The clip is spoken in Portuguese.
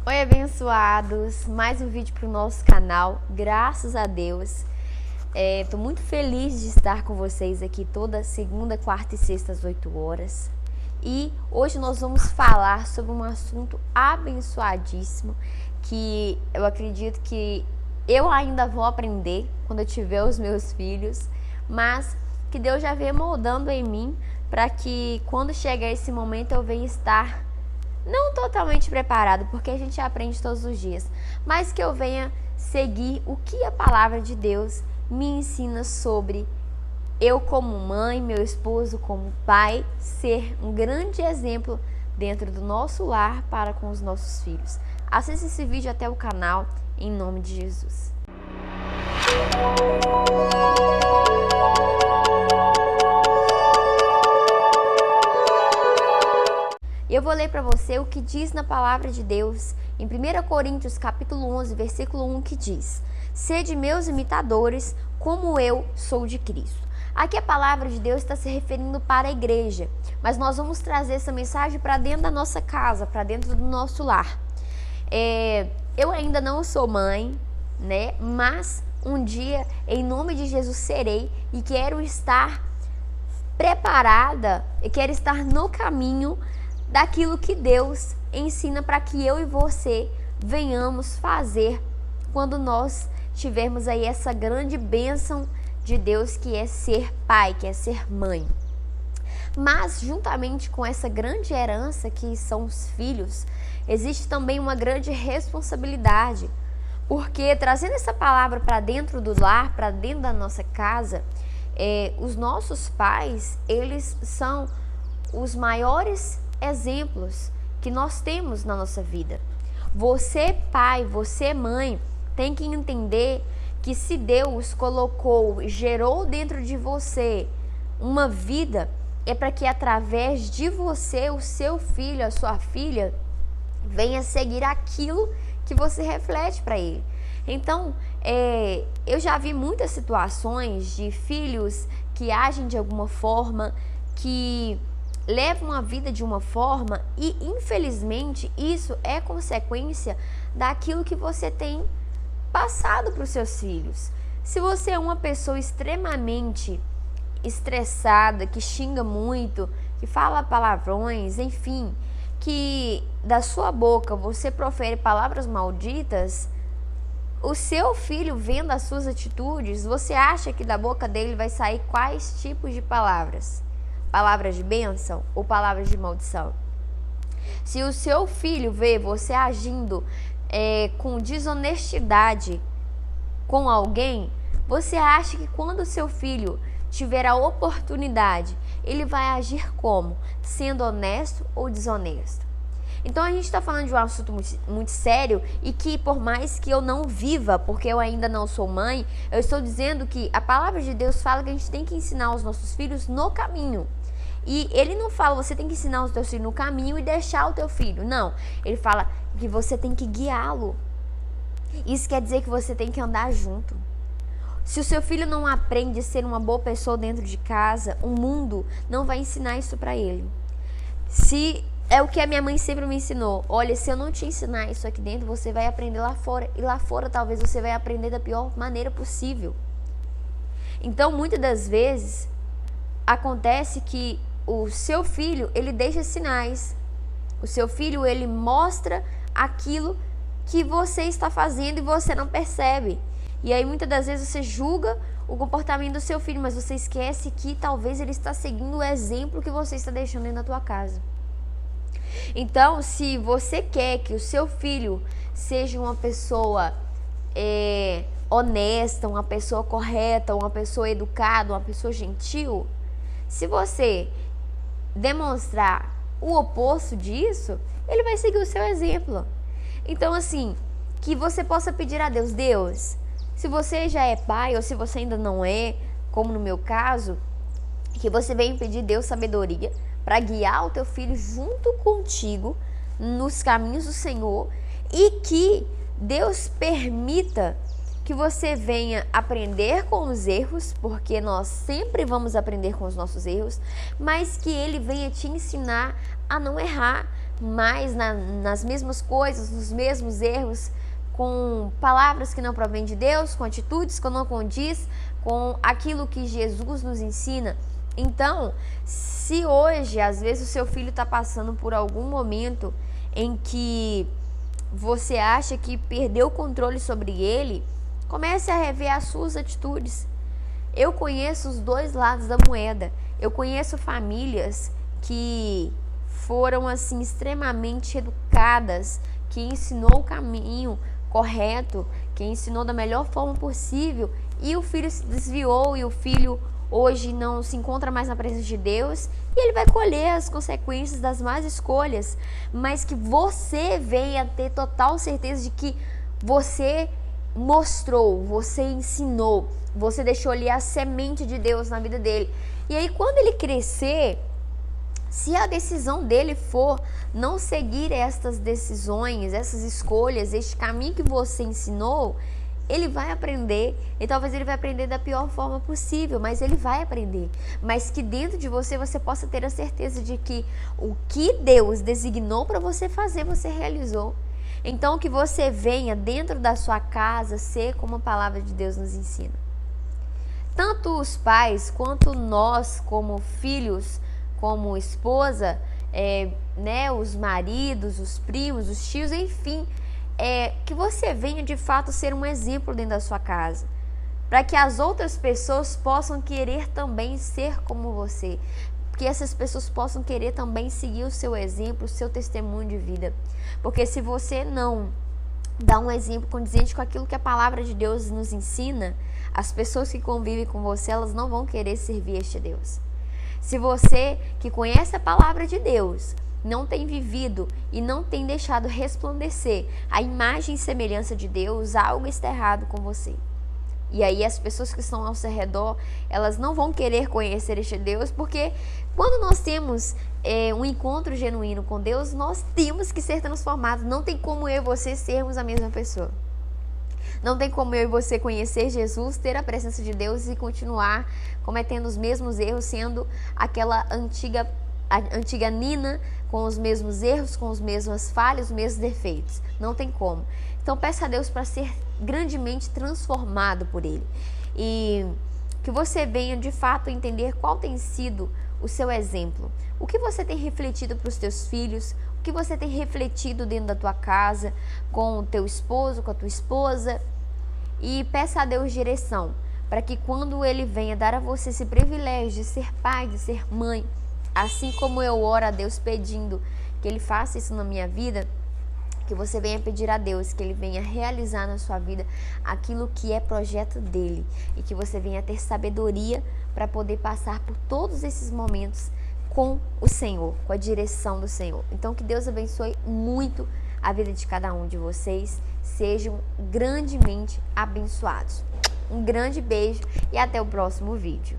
Oi, abençoados! Mais um vídeo para o nosso canal, graças a Deus. Estou muito feliz de estar com vocês aqui toda segunda, quarta e sexta às 8 horas. E hoje nós vamos falar sobre um assunto abençoadíssimo que eu acredito que eu ainda vou aprender quando eu tiver os meus filhos, mas que Deus já vem moldando em mim para que quando chegar esse momento eu venha estar não totalmente preparado, porque a gente aprende todos os dias, mas que eu venha seguir o que a palavra de Deus me ensina sobre eu como mãe, meu esposo como pai, ser um grande exemplo dentro do nosso lar para com os nossos filhos. Assista esse vídeo até o canal, em nome de Jesus. Eu vou ler para você o que diz na palavra de Deus em 1 Coríntios capítulo 11, versículo 1, que diz: Sede meus imitadores, como eu sou de Cristo. Aqui a palavra de Deus está se referindo para a igreja, mas nós vamos trazer essa mensagem para dentro da nossa casa, para dentro do nosso lar. Eu ainda não sou mãe, né? Mas um dia, em nome de Jesus, serei, e quero estar preparada, e quero estar no caminho daquilo que Deus ensina para que eu e você venhamos fazer quando nós tivermos aí essa grande bênção de Deus, que é ser pai, que é ser mãe. Mas juntamente com essa grande herança que são os filhos, existe também uma grande responsabilidade, porque trazendo essa palavra para dentro do lar, para dentro da nossa casa, os nossos pais, eles são os maiores exemplos que nós temos na nossa vida. Você, pai, você, mãe, tem que entender que se Deus colocou, gerou dentro de você uma vida, é para que através de você, o seu filho, a sua filha, venha seguir aquilo que você reflete para ele. Então, eu já vi muitas situações de filhos que agem de alguma forma, que levam a vida de uma forma, e infelizmente isso é consequência daquilo que você tem passado para os seus filhos. Se você é uma pessoa extremamente estressada, que xinga muito, que fala palavrões, enfim, que da sua boca você profere palavras malditas, o seu filho, vendo as suas atitudes, você acha que da boca dele vai sair quais tipos de palavras? Palavras de bênção ou palavras de maldição? Se o seu filho vê você agindo com desonestidade com alguém, você acha que quando o seu filho tiver a oportunidade, ele vai agir como? Sendo honesto ou desonesto? Então a gente está falando de um assunto muito sério, e que por mais que eu não viva, porque eu ainda não sou mãe, eu estou dizendo que a palavra de Deus fala que a gente tem que ensinar os nossos filhos no caminho. E ele não fala, você tem que ensinar os teus filhos no caminho e deixar o teu filho. Não, ele fala que você tem que guiá-lo. Isso quer dizer que você tem que andar junto. Se o seu filho não aprende a ser uma boa pessoa dentro de casa, o mundo não vai ensinar isso para ele. Se é o que a minha mãe sempre me ensinou: olha, se eu não te ensinar isso aqui dentro, você vai aprender lá fora. E lá fora talvez você vai aprender da pior maneira possível. Então, muitas das vezes, acontece que o seu filho, ele deixa sinais. O seu filho, ele mostra aquilo que você está fazendo e você não percebe. E aí, muitas das vezes, você julga o comportamento do seu filho, mas você esquece que talvez ele está seguindo o exemplo que você está deixando dentro da tua casa. Então, se você quer que o seu filho seja uma pessoa honesta, uma pessoa correta, uma pessoa educada, uma pessoa gentil, se você demonstrar o oposto disso, ele vai seguir o seu exemplo. Então, assim, que você possa pedir a Deus: Deus, se você já é pai ou se você ainda não é, como no meu caso, que você venha pedir a Deus sabedoria para guiar o teu filho junto contigo nos caminhos do Senhor, e que Deus permita que você venha aprender com os erros, porque nós sempre vamos aprender com os nossos erros, mas que Ele venha te ensinar a não errar, mais nas mesmas coisas, nos mesmos erros, com palavras que não provêm de Deus, com atitudes que não condiz com aquilo que Jesus nos ensina. Então, se hoje, às vezes, o seu filho está passando por algum momento em que você acha que perdeu o controle sobre ele, comece a rever as suas atitudes. Eu conheço os dois lados da moeda. Eu conheço famílias que foram assim extremamente educadas, que ensinou o caminho correto, que ensinou da melhor forma possível, e o filho se desviou, e o filho hoje não se encontra mais na presença de Deus, e ele vai colher as consequências das más escolhas, mas que você venha ter total certeza de que você mostrou, você ensinou, você deixou ali a semente de Deus na vida dele. E aí quando ele crescer, se a decisão dele for não seguir estas decisões, essas escolhas, este caminho que você ensinou, ele vai aprender, e talvez ele vai aprender da pior forma possível, mas ele vai aprender. Mas que dentro de você possa ter a certeza de que o que Deus designou para você fazer, você realizou. Então que você venha dentro da sua casa ser como a palavra de Deus nos ensina. Tanto os pais quanto nós como filhos, como esposa, os maridos, os primos, os tios, enfim, que você venha de fato ser um exemplo dentro da sua casa, para que as outras pessoas possam querer também ser como você, que essas pessoas possam querer também seguir o seu exemplo, o seu testemunho de vida. Porque se você não dá um exemplo condizente com aquilo que a palavra de Deus nos ensina, as pessoas que convivem com você, elas não vão querer servir este Deus. Se você que conhece a palavra de Deus não tem vivido e não tem deixado resplandecer a imagem e semelhança de Deus, algo está errado com você. E aí as pessoas que estão ao seu redor, elas não vão querer conhecer este Deus, porque quando nós temos um encontro genuíno com Deus, nós temos que ser transformados. Não tem como eu e você sermos a mesma pessoa. Não tem como eu e você conhecer Jesus, ter a presença de Deus e continuar cometendo os mesmos erros, sendo aquela antiga Nina, com os mesmos erros, com as mesmas falhas, os mesmos defeitos. Não tem como. Então peça a Deus para ser grandemente transformado por Ele. E que você venha de fato entender qual tem sido o seu exemplo. O que você tem refletido para os teus filhos, o que você tem refletido dentro da tua casa, com o teu esposo, com a tua esposa. E peça a Deus direção, para que quando Ele venha dar a você esse privilégio de ser pai, de ser mãe, assim como eu oro a Deus pedindo que Ele faça isso na minha vida, que você venha pedir a Deus que Ele venha realizar na sua vida aquilo que é projeto dEle, e que você venha ter sabedoria para poder passar por todos esses momentos com o Senhor, com a direção do Senhor. Então que Deus abençoe muito a vida de cada um de vocês, sejam grandemente abençoados. Um grande beijo e até o próximo vídeo.